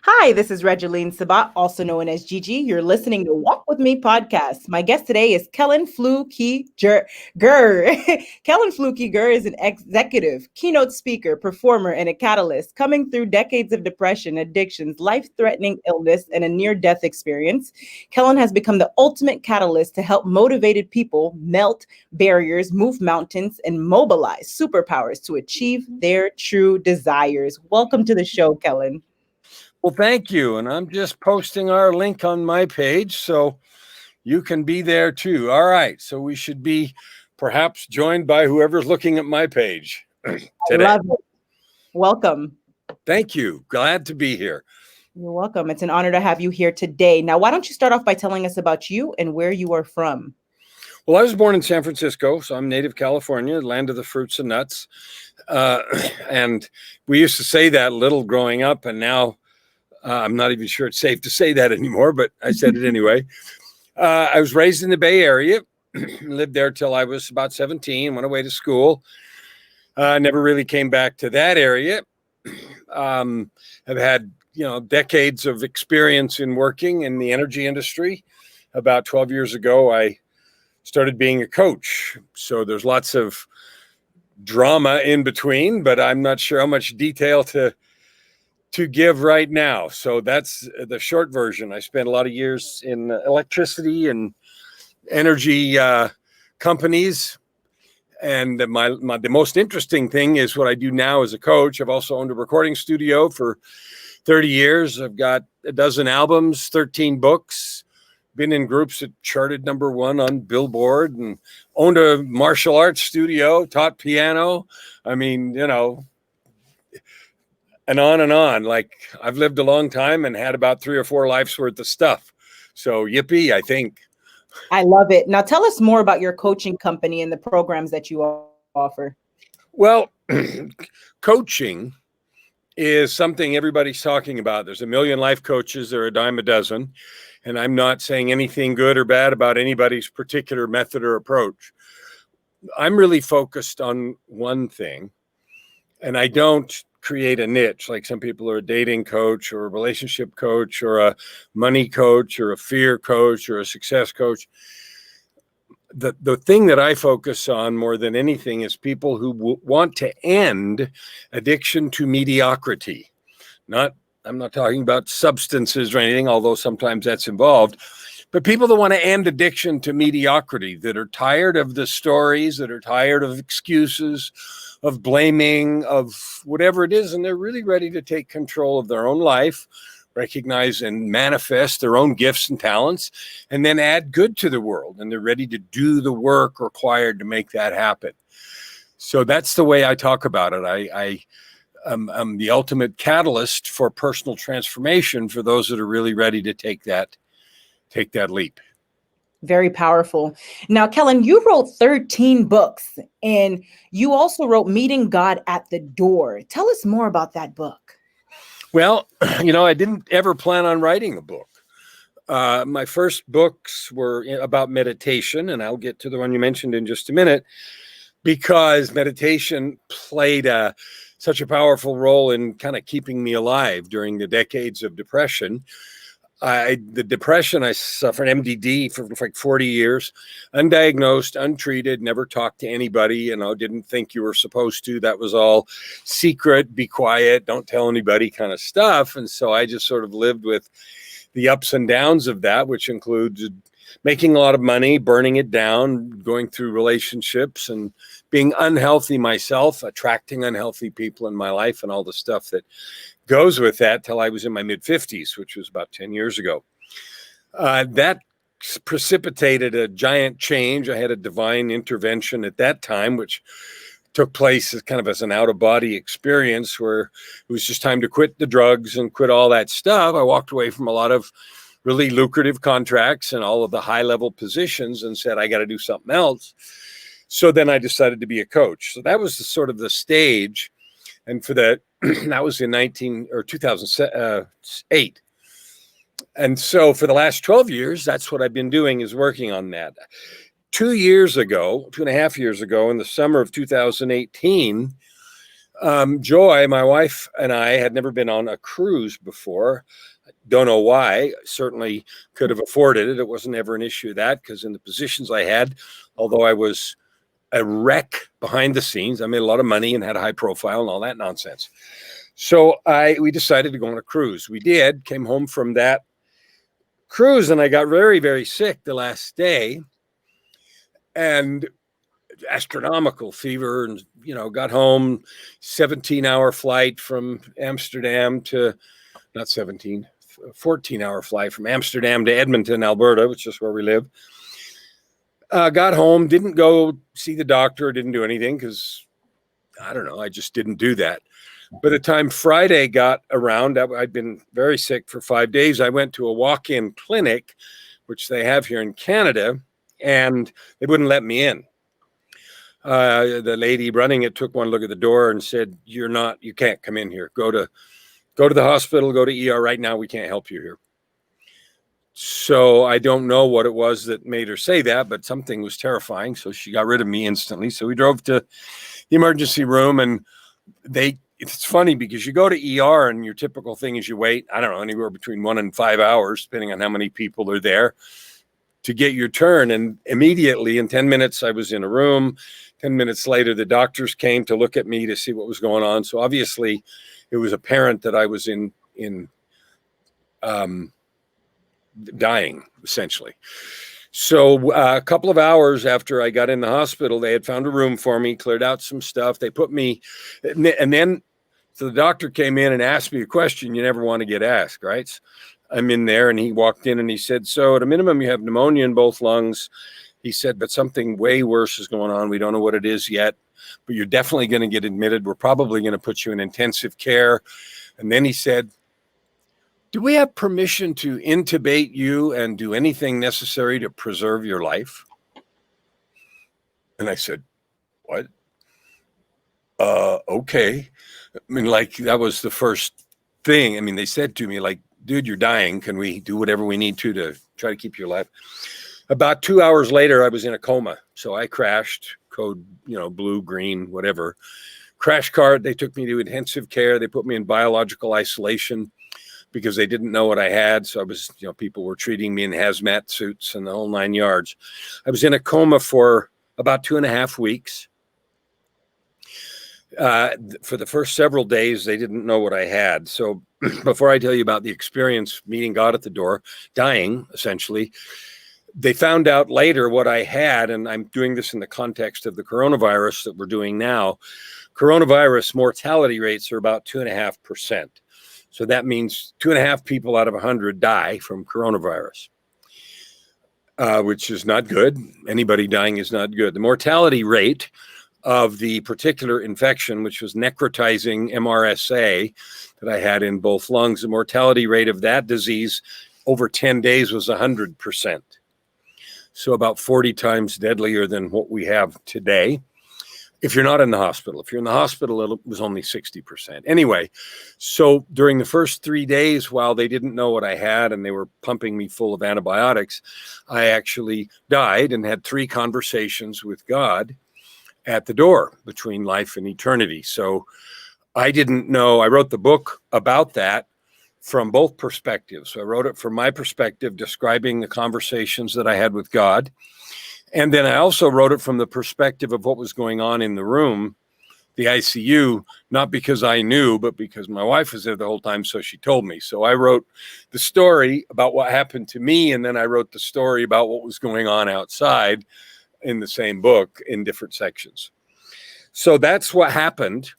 Hi, this is Regeline Sabat, also known as Gigi. You're listening to Walk With Me podcast. My guest today is Kellan Fluckiger. Kellan Fluckiger is an executive, keynote speaker, performer, and a catalyst coming through decades of depression, addictions, life-threatening illness, and a near-death experience. Kellan has become the ultimate catalyst to help motivated people melt barriers, move mountains, and mobilize superpowers to achieve their true desires. Welcome to the show, Kellan. Well, thank you. And I'm just posting our link on my page so you can be there too. All right. So we should be perhaps joined by whoever's looking at my page today. I love it. Welcome. Thank you. Glad to be here. You're welcome. It's an honor to have you here today. Now, why don't you start off by telling us about you and where you are from? Well, I was born in San Francisco, so I'm native California, land of the fruits and nuts. And we used to say that little growing up, and now I'm not even sure it's safe to say that anymore, but I said it anyway. I was raised in the Bay Area, lived there till I was about 17, went away to school. Never really came back to that area. Have had, decades of experience in working in the energy industry. About 12 years ago, I started being a coach. So there's lots of drama in between, but I'm not sure how much detail to give right now. So that's the short version. I spent a lot of years in electricity and energy companies. And the most interesting thing is what I do now as a coach. I've also owned a recording studio for 30 years. I've got a dozen albums, 13 books, been in groups that charted #1 on Billboard, and owned a martial arts studio, taught piano. I mean, and on and on. Like, I've lived a long time and had about 3 or 4 lives worth of stuff. So yippee, I think. I love it. Now tell us more about your coaching company and the programs that you offer. Well, coaching is something everybody's talking about. There's a million life coaches, there are a dime a dozen. And I'm not saying anything good or bad about anybody's particular method or approach. I'm really focused on one thing, and I don't create a niche like some people are a dating coach or a relationship coach or a money coach or a fear coach or a success coach. The thing that I focus on more than anything is people who want to end addiction to mediocrity. I'm not talking about substances or anything, although sometimes that's involved, but people that want to end addiction to mediocrity, that are tired of the stories, that are tired of excuses, of blaming, of whatever it is, and they're really ready to take control of their own life, recognize and manifest their own gifts and talents, and then add good to the world, and they're ready to do the work required to make that happen. So that's the way I talk about it. I'm the ultimate catalyst for personal transformation for those that are really ready to take that leap. Very powerful. Now, Kellan, you wrote 13 books, and you also wrote Meeting God at the Door. Tell us more about that book. Well, I didn't ever plan on writing a book. My first books were about meditation, and I'll get to the one you mentioned in just a minute, because meditation played such a powerful role in kind of keeping me alive during the decades of depression. The depression, I suffered MDD for like 40 years, undiagnosed, untreated, never talked to anybody, didn't think you were supposed to. That was all secret, be quiet, don't tell anybody kind of stuff. And so I just sort of lived with the ups and downs of that, which included making a lot of money, burning it down, going through relationships and being unhealthy myself, attracting unhealthy people in my life and all the stuff that goes with that till I was in my mid-50s, which was about 10 years ago. That precipitated a giant change. I had a divine intervention at that time, which took place as kind of as an out-of-body experience where it was just time to quit the drugs and quit all that stuff. I walked away from a lot of really lucrative contracts and all of the high-level positions and said, I got to do something else. So then I decided to be a coach. So that was sort of the stage. And for that, that was in 2008. And so for the last 12 years, that's what I've been doing, is working on that. 2.5 years ago, in the summer of 2018, Joy, my wife, and I had never been on a cruise before. Don't know why. Certainly could have afforded it. It wasn't ever an issue of that, because in the positions I had, although I was a wreck behind the scenes, I made a lot of money and had a high profile and all that nonsense. So we decided to go on a cruise. We did, came home from that cruise, and I got very, very sick the last day, and astronomical fever, and got home, 17-hour flight from Amsterdam to, not 17, 14-hour flight from Amsterdam to Edmonton, Alberta, which is where we live. Got home, didn't go see the doctor, didn't do anything, because I don't know, I just didn't do that. By the time Friday got around, I'd been very sick for 5 days. I went to a walk-in clinic, which they have here in Canada, and they wouldn't let me in. The lady running it took one look at the door and said, you can't come in here. Go to the hospital, go to ER right now. We can't help you here. So I don't know what it was that made her say that, but something was terrifying. So she got rid of me instantly. So we drove to the emergency room, and it's funny because you go to ER and your typical thing is you wait, I don't know, anywhere between 1 and 5 hours, depending on how many people are there, to get your turn. And immediately in 10 minutes, I was in a room. 10 minutes later, the doctors came to look at me to see what was going on. So obviously it was apparent that I was in dying, essentially. So a couple of hours after I got in the hospital, they had found a room for me, cleared out some stuff. They put me, and then so the doctor came in and asked me a question you never want to get asked, right? I'm in there, and he walked in and he said, so at a minimum, you have pneumonia in both lungs. He said, but something way worse is going on. We don't know what it is yet, but you're definitely going to get admitted. We're probably going to put you in intensive care. And then he said, do we have permission to intubate you and do anything necessary to preserve your life? And I said, what? Okay. I mean, like, that was the first thing. I mean, they said to me, like, dude, you're dying. Can we do whatever we need to try to keep you alive? About 2 hours later, I was in a coma. So I crashed, code, blue, green, whatever. Crash cart. They took me to intensive care. They put me in biological isolation because they didn't know what I had. So I was, people were treating me in hazmat suits and the whole 9 yards. I was in a coma for about 2.5 weeks. For the first several days, they didn't know what I had. So before I tell you about the experience, meeting God at the door, dying, essentially, they found out later what I had, and I'm doing this in the context of the coronavirus that we're doing now. Coronavirus mortality rates are about 2.5%. So that means 2.5 people out of 100 die from coronavirus, which is not good. Anybody dying is not good. The mortality rate of the particular infection, which was necrotizing MRSA that I had in both lungs, the mortality rate of that disease over 10 days was 100%. So about 40 times deadlier than what we have today. If you're not in the hospital. If you're in the hospital, it was only 60%. Anyway, so during the first 3 days, while they didn't know what I had and they were pumping me full of antibiotics, I actually died and had 3 conversations with God at the door between life and eternity. So I didn't know. I wrote the book about that from both perspectives. So I wrote it from my perspective, describing the conversations that I had with God. And then I also wrote it from the perspective of what was going on in the room, the ICU, not because I knew, but because my wife was there the whole time, so she told me. So I wrote the story about what happened to me, and then I wrote the story about what was going on outside in the same book in different sections. So that's what happened.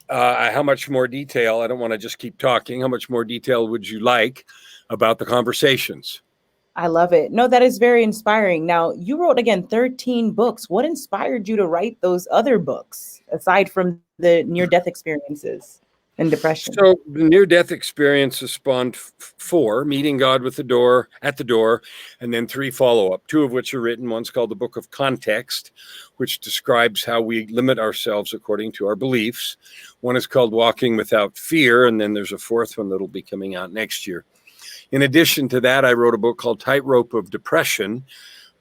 How much more detail? I don't want to just keep talking. How much more detail would you like about the conversations? I love it. No, that is very inspiring. Now, you wrote, again, 13 books. What inspired you to write those other books, aside from the near-death experiences and depression? So the near-death experiences spawned 4, meeting God at the door, and then 3 follow-up, 2 of which are written. One's called the Book of Context, which describes how we limit ourselves according to our beliefs. One is called Walking Without Fear, and then there's a 4th one that'll be coming out next year. In addition to that, I wrote a book called Tightrope of Depression,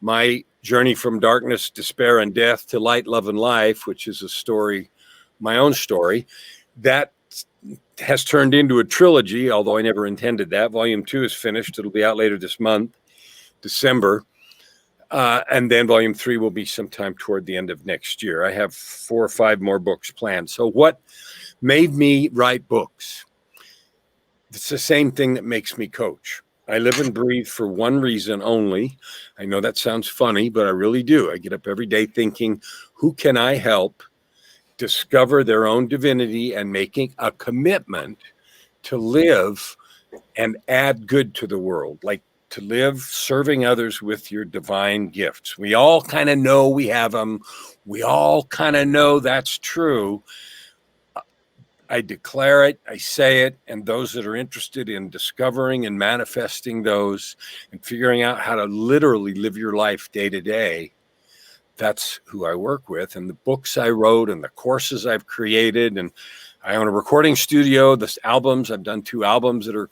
my journey from darkness, despair, and death to light, love, and life, which is a story my own story. That has turned into a trilogy, although I never intended that. Volume 2 is finished. It'll be out later this month, December. And then volume 3 will be sometime toward the end of next year. I have 4 or 5 more books planned. So what made me write books? It's the same thing that makes me coach. I live and breathe for one reason only. I know that sounds funny, but I really do. I get up every day thinking, who can I help discover their own divinity and making a commitment to live and add good to the world, like to live serving others with your divine gifts. We all kind of know we have them. We all kind of know that's true. I declare it, I say it, and those that are interested in discovering and manifesting those and figuring out how to literally live your life day to day, that's who I work with. And the books I wrote and the courses I've created, and I own a recording studio, the albums, I've done 2 albums that are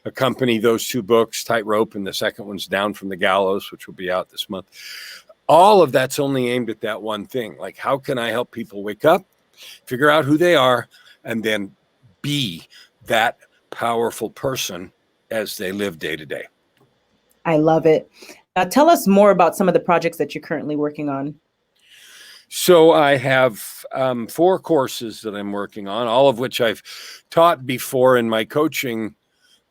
accompany those 2 books, Tightrope, and the second one's Down from the Gallows, which will be out this month. All of that's only aimed at that one thing. Like, how can I help people wake up, figure out who they are, and then be that powerful person as they live day to day. I love it. Now, tell us more about some of the projects that you're currently working on. So I have 4 courses that I'm working on, all of which I've taught before in my coaching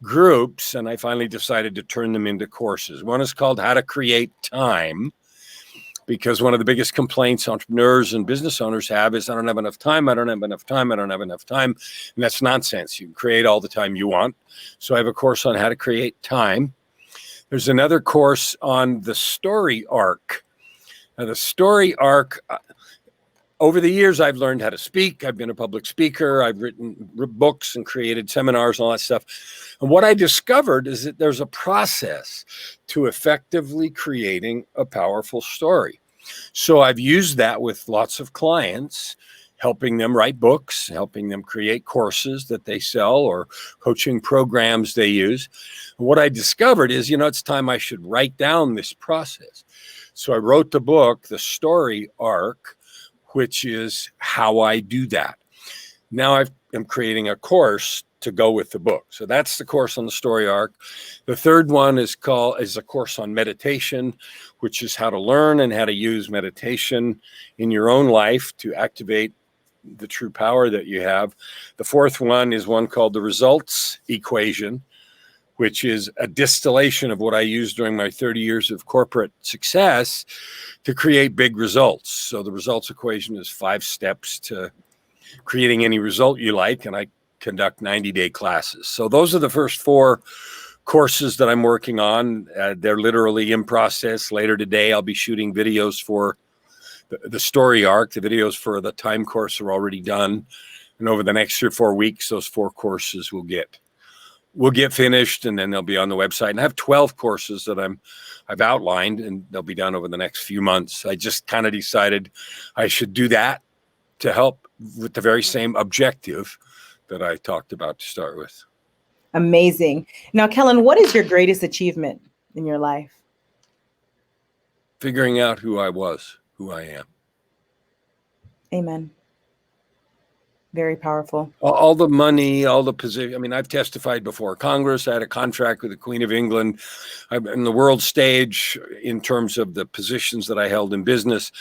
groups, and I finally decided to turn them into courses. One is called How to Create Time, because one of the biggest complaints entrepreneurs and business owners have is, I don't have enough time, I don't have enough time, I don't have enough time. And that's nonsense. You can create all the time you want. So I have a course on how to create time. There's another course on the story arc. Now, the story arc, over the years, I've learned how to speak. I've been a public speaker. I've written books and created seminars and all that stuff. And what I discovered is that there's a process to effectively creating a powerful story. So I've used that with lots of clients, helping them write books, helping them create courses that they sell or coaching programs they use. And what I discovered is, it's time I should write down this process. So I wrote the book, The Story Arc, which is how I do that. Now I'm creating a course to go with the book. So that's the course on the story arc. The third one is a course on meditation, which is how to learn and how to use meditation in your own life to activate the true power that you have. The fourth one is one called the results equation, which is a distillation of what I used during my 30 years of corporate success to create big results. So the results equation is 5 steps to creating any result you like, and I conduct 90-day classes. So those are the first 4 courses that I'm working on. They're literally in process. Later today, I'll be shooting videos for the story arc. The videos for the time course are already done. And over the next 3 or 4 weeks, those 4 courses will get finished, and then they'll be on the website. And I have 12 courses that I've outlined, and they'll be done over the next few months. I just kind of decided I should do that to help with the very same objective that I talked about to start with. Amazing. Now, Kellan, what is your greatest achievement in your life? Figuring out who I was, who I am. Amen. Very powerful. All the money, all the position. I mean, I've testified before Congress. I had a contract with the Queen of England. I'm in the world stage in terms of the positions that I held in business.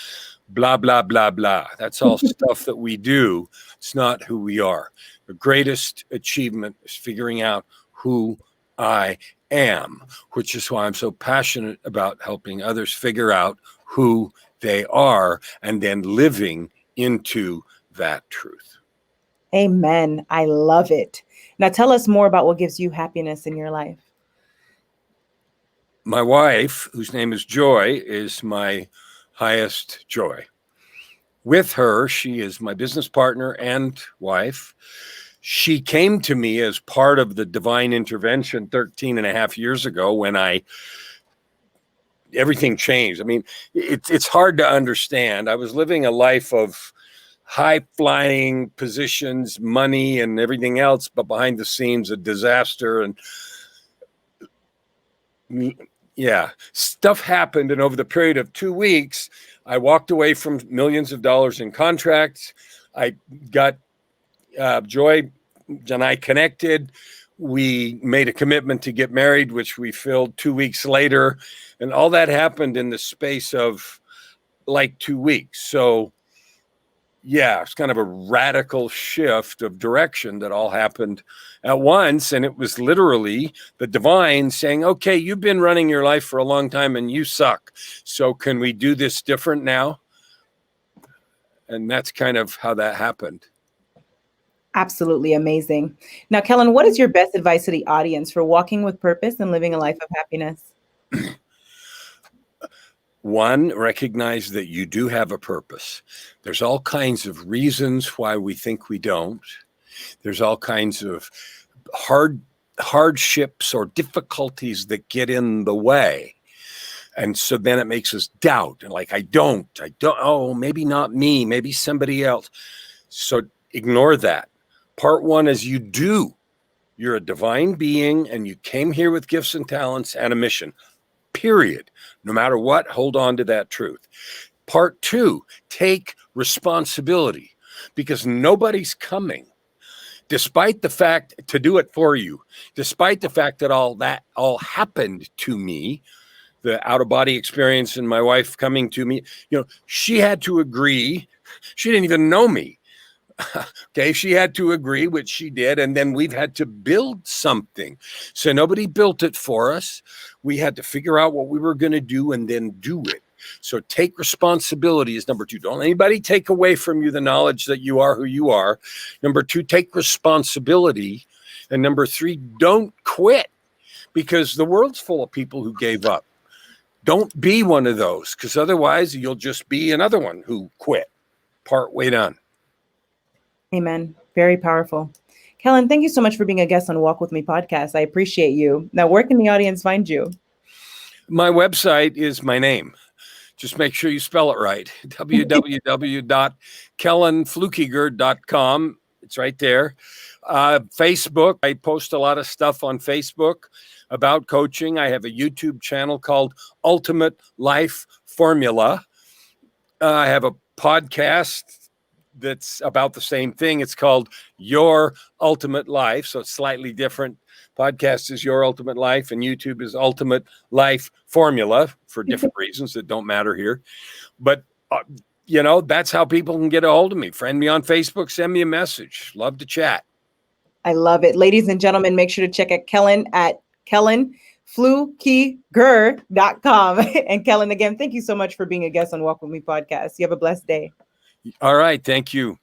Blah, blah, blah, blah. That's all stuff that we do. It's not who we are. The greatest achievement is figuring out who I am, which is why I'm so passionate about helping others figure out who they are and then living into that truth. Amen. I love it. Now tell us more about what gives you happiness in your life. My wife, whose name is Joy, is my highest joy. With her, she is my business partner and wife. She came to me as part of the divine intervention 13 and a half years ago when everything changed. I mean, it's hard to understand. I was living a life of high-flying positions, money, and everything else, but behind the scenes, a disaster. And yeah, stuff happened. And over the period of 2 weeks, I walked away from millions of dollars in contracts. I got Joy and I connected. We made a commitment to get married, which we filled 2 weeks later. And all that happened in the space of like 2 weeks. So, yeah, it's kind of a radical shift of direction that all happened at once. And it was literally the divine saying, okay, you've been running your life for a long time and you suck. So can we do this different now? And that's kind of how that happened. Absolutely amazing. Now, Kellan, what is your best advice to the audience for walking with purpose and living a life of happiness? One, recognize that you do have a purpose. There's all kinds of reasons why we think we don't. There's all kinds of hardships or difficulties that get in the way. And so then it makes us doubt. And like, I don't, oh, maybe not me, maybe somebody else. So ignore that. Part one is you do. You're a divine being and you came here with gifts and talents and a mission, period. No matter what, hold on to that truth. Part two, take responsibility because nobody's coming, despite the fact to do it for you, despite the fact that all happened to me, the out-of-body experience and my wife coming to me, she had to agree. She didn't even know me. Okay, she had to agree, which she did, and then we've had to build something. So nobody built it for us. We had to figure out what we were going to do and then do it. So take responsibility is number two. Don't let anybody take away from you the knowledge that you are who you are. Number two, take responsibility. And number three, don't quit because the world's full of people who gave up. Don't be one of those because otherwise you'll just be another one who quit. Part way done. Amen. Very powerful. Kellan, thank you so much for being a guest on Walk With Me podcast. I appreciate you. Now, where can the audience find you? My website is my name. Just make sure you spell it right. www.kellanfluckiger.com. It's right there. Facebook. I post a lot of stuff on Facebook about coaching. I have a YouTube channel called Ultimate Life Formula. I have a podcast that's about the same thing. It's called Your Ultimate Life. So it's slightly different. Podcast is Your Ultimate Life and YouTube is Ultimate Life Formula for different reasons that don't matter here. But, that's how people can get a hold of me. Friend me on Facebook, send me a message. Love to chat. I love it. Ladies and gentlemen, make sure to check out Kellan at KellanFluckiger.com. And Kellan, again, thank you so much for being a guest on Walk With Me podcast. You have a blessed day. All right. Thank you.